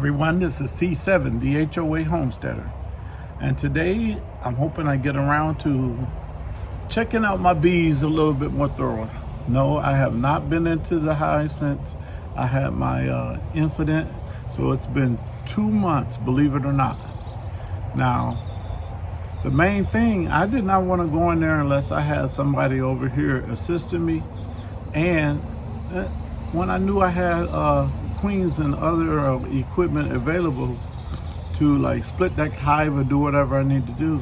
everyone, this is C7, the HOA Homesteader. And today I'm hoping I get around to checking out my bees a little bit more thorough. No, I have not been into the hive since I had my incident. So it's been 2 months, believe it or not. Now, the main thing, I did not want to go in there unless I had somebody over here assisting me. And when I knew I had queens and other equipment available to like split that hive or do whatever I need to do.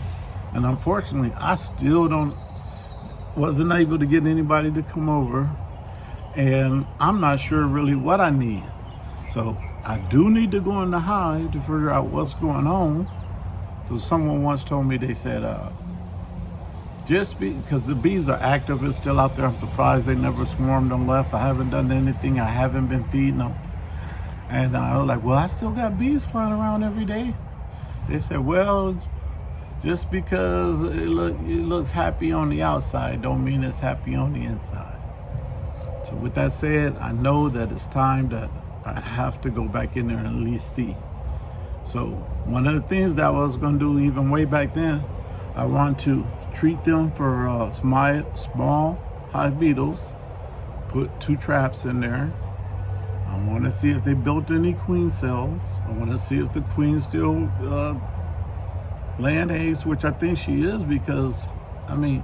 And unfortunately, I still wasn't able to get anybody to come over. And I'm not sure really what I need. So I do need to go in the hive to figure out what's going on. Because someone once told me, they said, because the bees are active and still out there, I'm surprised they never swarmed and left. I haven't done anything. I haven't been feeding them. And I was like, well, I still got bees flying around every day. They said, well, just because it looks happy on the outside don't mean it's happy on the inside. So with that said, I know that it's time that I have to go back in there and at least see. So one of the things that I was going to do even way back then, I want to treat them for small hive beetles, put 2 traps in there. I want to see if they built any queen cells. I want to see if the queen's still laying eggs, which I think she is, because I mean,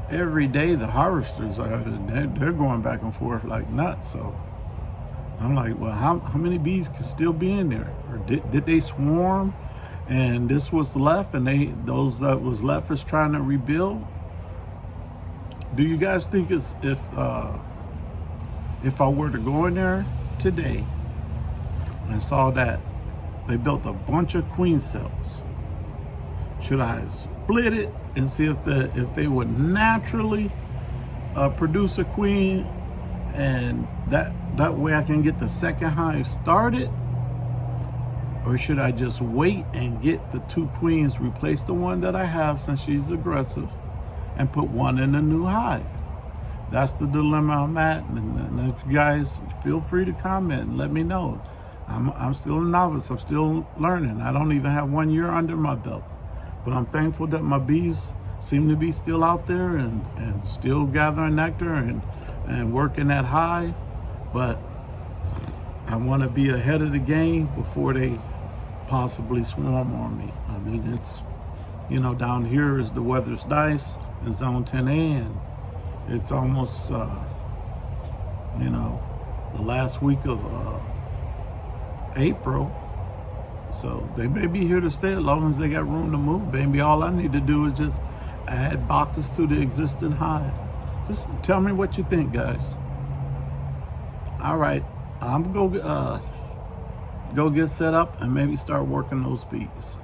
every day the harvesters they're going back and forth like nuts. So I'm like, well, how many bees can still be in there? Or did they swarm and this was left and those that was left is trying to rebuild? Do you guys think if I were to go in there today and saw that they built a bunch of queen cells, should I split it and see if they would naturally produce a queen, and that way I can get the second hive started? Or should I just wait and get the 2 queens, replace the one that I have since she's aggressive, and put one in a new hive? That's the dilemma I'm at. And if you guys feel free to comment and let me know. I'm still a novice. I'm still learning. I don't even have 1 year under my belt. But I'm thankful that my bees seem to be still out there and still gathering nectar and working that hive. But I want to be ahead of the game before they possibly swarm on me. I mean, it's, down here is the weather's nice in zone 10A, and it's almost, the last week of April. So they may be here to stay as long as they got room to move, baby. All I need to do is just add boxes to the existing hive. Just tell me what you think, guys. All right, I'm gonna go get set up and maybe start working those bees.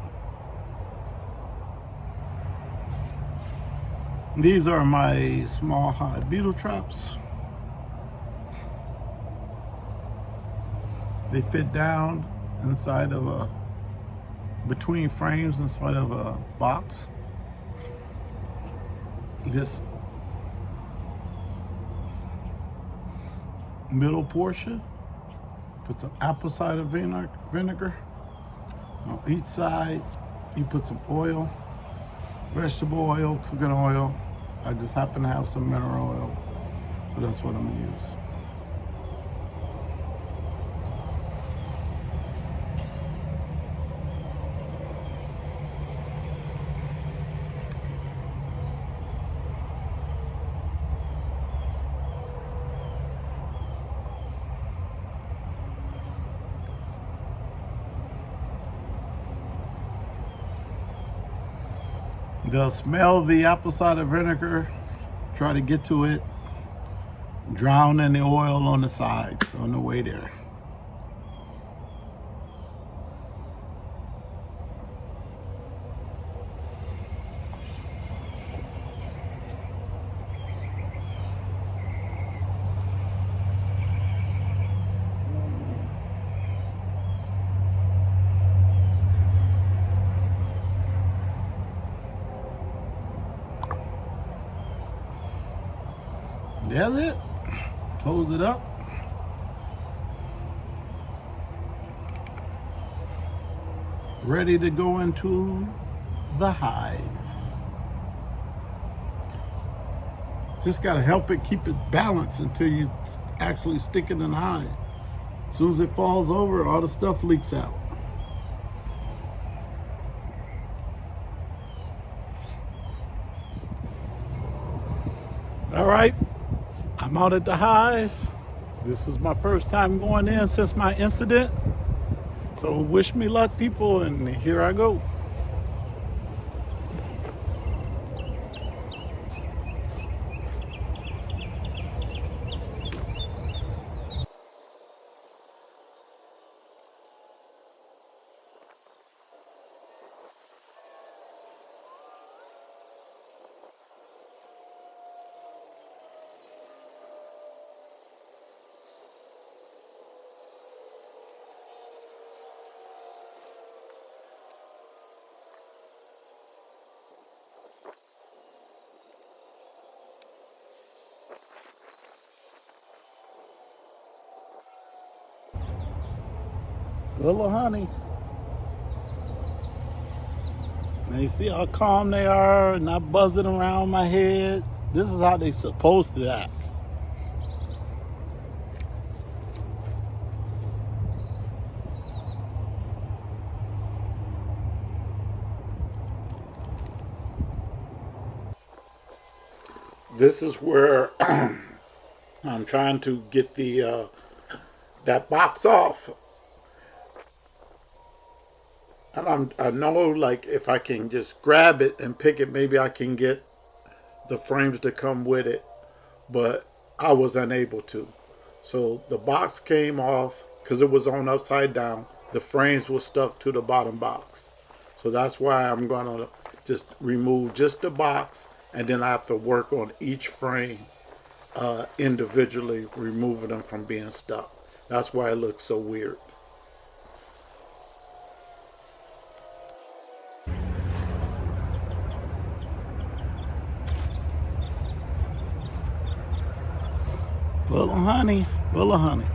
These are my small hive beetle traps. They fit down inside of between frames inside of a box. This middle portion, put some apple cider vinegar. On each side, you put some oil, vegetable oil, cooking oil. I just happen to have some mineral oil, so that's what I'm gonna use. They'll smell the apple cider vinegar, try to get to it, drown in the oil on the sides on the way there. That's it. Close it up. ready to go into the hive. Just got to help it keep it balanced until you actually stick it in the hive. As soon as it falls over, all the stuff leaks out. All right, I'm out at the hive. This is my first time going in since my incident. So wish me luck, people, and here I go. Little honey. Now you see how calm they are, not buzzing around my head. This is how they supposed to act. This is where I'm trying to get the that box off. And I know, like, if I can just grab it and pick it, maybe I can get the frames to come with it. But I was unable to. So the box came off because it was on upside down. The frames were stuck to the bottom box. So that's why I'm going to just remove just the box, and then I have to work on each frame individually, removing them from being stuck. That's why it looks so weird. Full of honey, full of honey.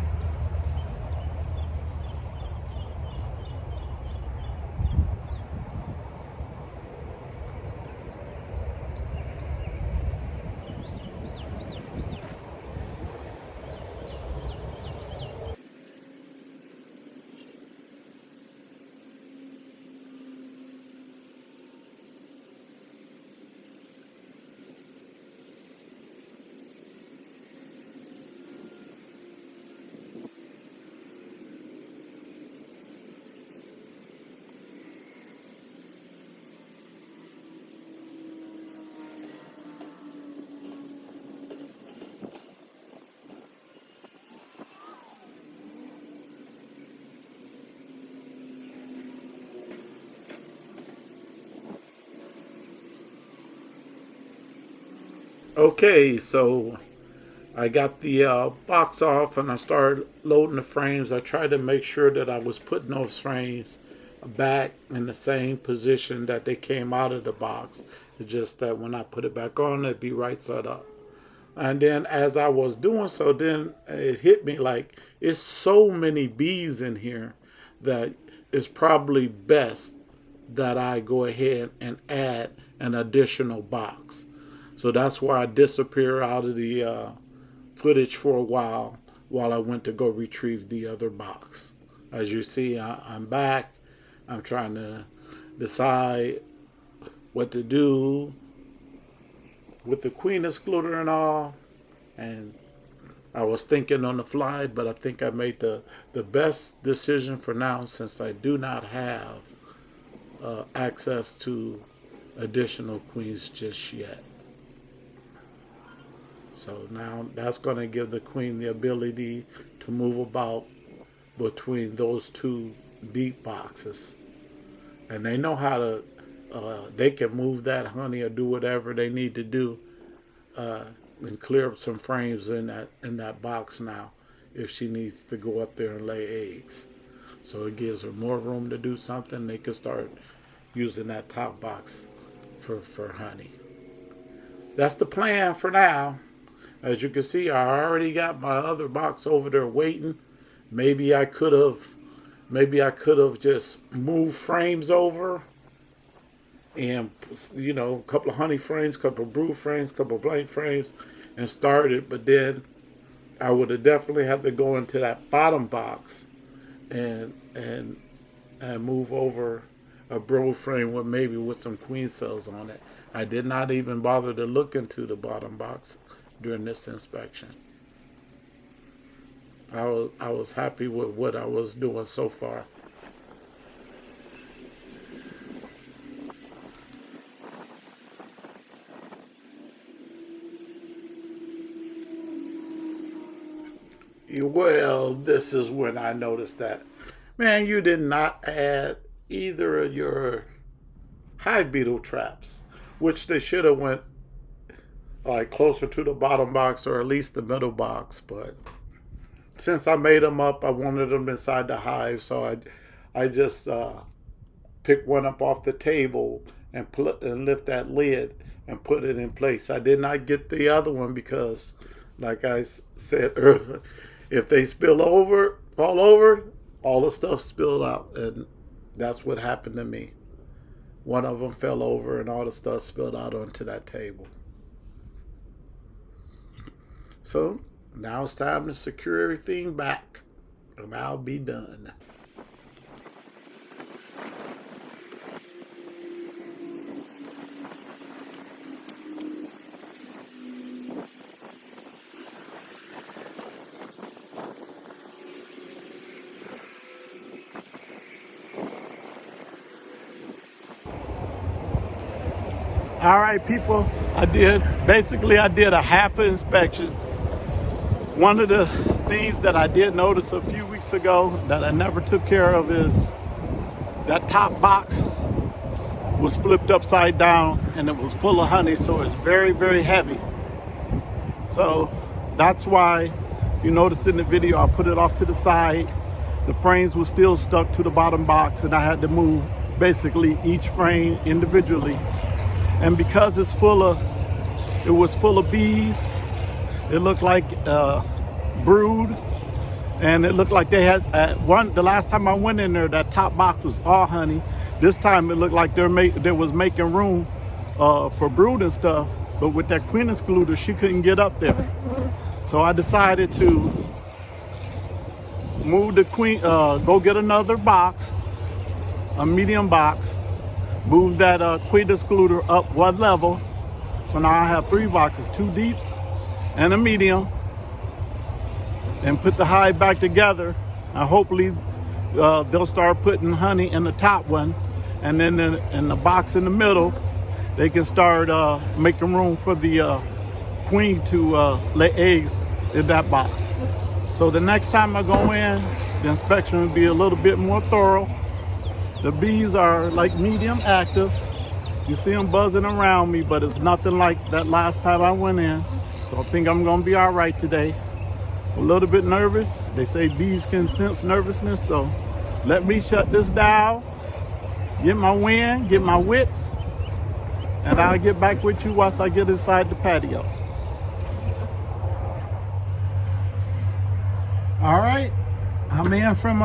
Okay, so I got the box off and I started loading the frames. I tried to make sure that I was putting those frames back in the same position that they came out of the box. It's just that when I put it back on, it'd be right side up. And then as I was doing so, then it hit me like it's so many bees in here that it's probably best that I go ahead and add an additional box. So that's why I disappear out of the footage for a while I went to go retrieve the other box. As you see, I'm back. I'm trying to decide what to do with the queen excluder and all. And I was thinking on the fly, but I think I made the best decision for now, since I do not have access to additional queens just yet. So now that's going to give the queen the ability to move about between those two deep boxes. And they know how to, they can move that honey or do whatever they need to do and clear up some frames in that box now if she needs to go up there and lay eggs. So it gives her more room to do something. They can start using that top box for honey. That's the plan for now. As you can see, I already got my other box over there waiting. Maybe I could have maybe I could have just moved frames over and, you know, a couple of honey frames, a couple of brood frames, a couple of blank frames, and started. But then I would have definitely had to go into that bottom box and move over a brood frame with maybe with some queen cells on it. I did not even bother to look into the bottom box during this inspection. I was happy with what I was doing so far. Well, this is when I noticed that, man, you did not add either of your hive beetle traps, which they should have went like closer to the bottom box or at least the middle box. But since I made them up, I wanted them inside the hive, so I just picked one up off the table and lift that lid and put it in place. I did not get the other one because, like I said earlier, if they fall over, all the stuff spilled out, and that's what happened to me. One of them fell over and all the stuff spilled out onto that table. So now it's time to secure everything back, and I'll be done. All right, people, I did a half inspection. One of the things that I did notice a few weeks ago that I never took care of is that top box was flipped upside down and it was full of honey, so it's very, very heavy. So that's why you noticed in the video I put it off to the side. The frames were still stuck to the bottom box and I had to move basically each frame individually. And because it was full of bees, it looked like brood, and it looked like they had the last time I went in there, that top box was all honey. This time it looked like there was making room for brood and stuff, but with that queen excluder, she couldn't get up there. So I decided to move the queen, go get another box, a medium box, move that queen excluder up one level. So now I have 3 boxes, 2 deeps and a medium, and put the hive back together. And hopefully they'll start putting honey in the top one, and then in the box in the middle, they can start making room for the queen to lay eggs in that box. So the next time I go in, the inspection will be a little bit more thorough. The bees are like medium active. You see them buzzing around me, but it's nothing like that last time I went in. So I think I'm gonna be all right today. A little bit nervous. They say bees can sense nervousness, so let me shut this down, get my wind, get my wits, and I'll get back with you once I get inside the patio. All right, I'm in from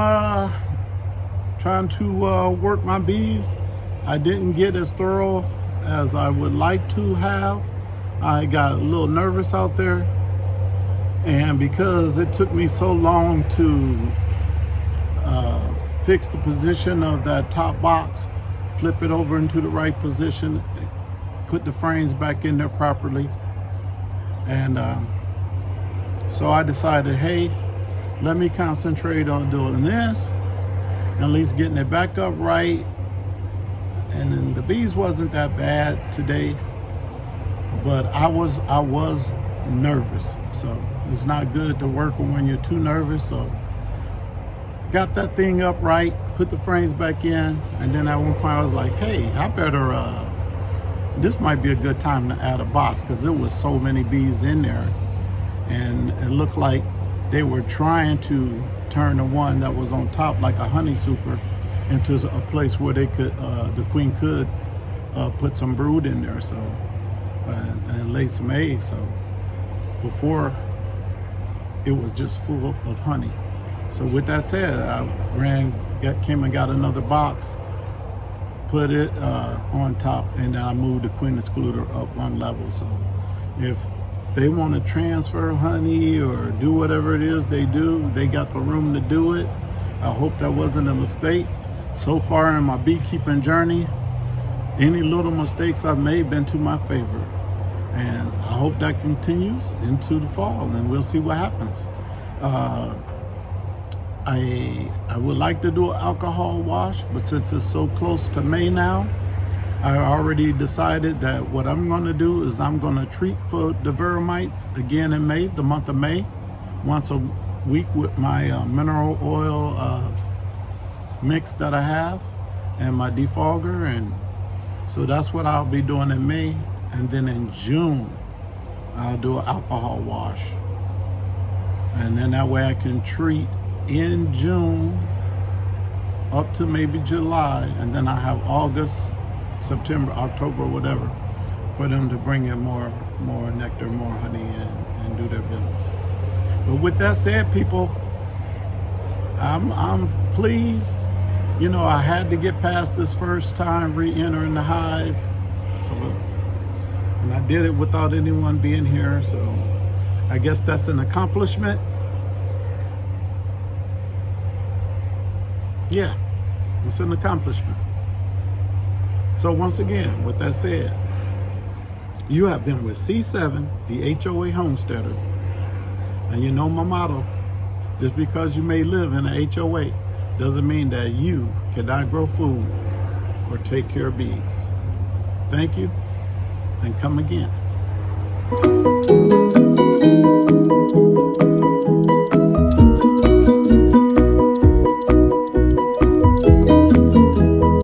trying to work my bees. I didn't get as thorough as I would like to have. I got a little nervous out there, and because it took me so long to fix the position of that top box, flip it over into the right position, put the frames back in there properly, and so I decided, hey, let me concentrate on doing this, at least getting it back up right. And then the bees wasn't that bad today, but I was nervous. So it's not good to work when you're too nervous. So got that thing up right, put the frames back in, and then at one point I was like, hey, I better, this might be a good time to add a box, because there was so many bees in there, and it looked like they were trying to turn the one that was on top, like a honey super, into a place where they could, the queen could put some brood in there, so and lay some eggs. So before, it was just full of honey. So with that said, I came and got another box, put it on top, and then I moved the queen excluder up one level. So if they want to transfer honey or do whatever it is they do, they got the room to do it. I hope that wasn't a mistake. So far in my beekeeping journey, any little mistakes I've made been to my favor. And I hope that continues into the fall, and we'll see what happens. I would like to do an alcohol wash, but since it's so close to May now, I already decided that what I'm going to do is I'm going to treat for the veromites again in May, the month of May, once a week with my mineral oil mix that I have and my defogger. And so that's what I'll be doing in May. And then in June, I'll do an alcohol wash. And then that way I can treat in June up to maybe July, and then I have August, September, October, whatever, for them to bring in more nectar, more honey, and do their business. But with that said, people, I'm pleased. You know, I had to get past this first time re-entering the hive, so, and I did it without anyone being here, so I guess that's an accomplishment. Yeah, it's an accomplishment. So once again, with that said, you have been with C7, the HOA Homesteader. And you know my motto, just because you may live in an HOA doesn't mean that you cannot grow food or take care of bees. Thank you, and come again.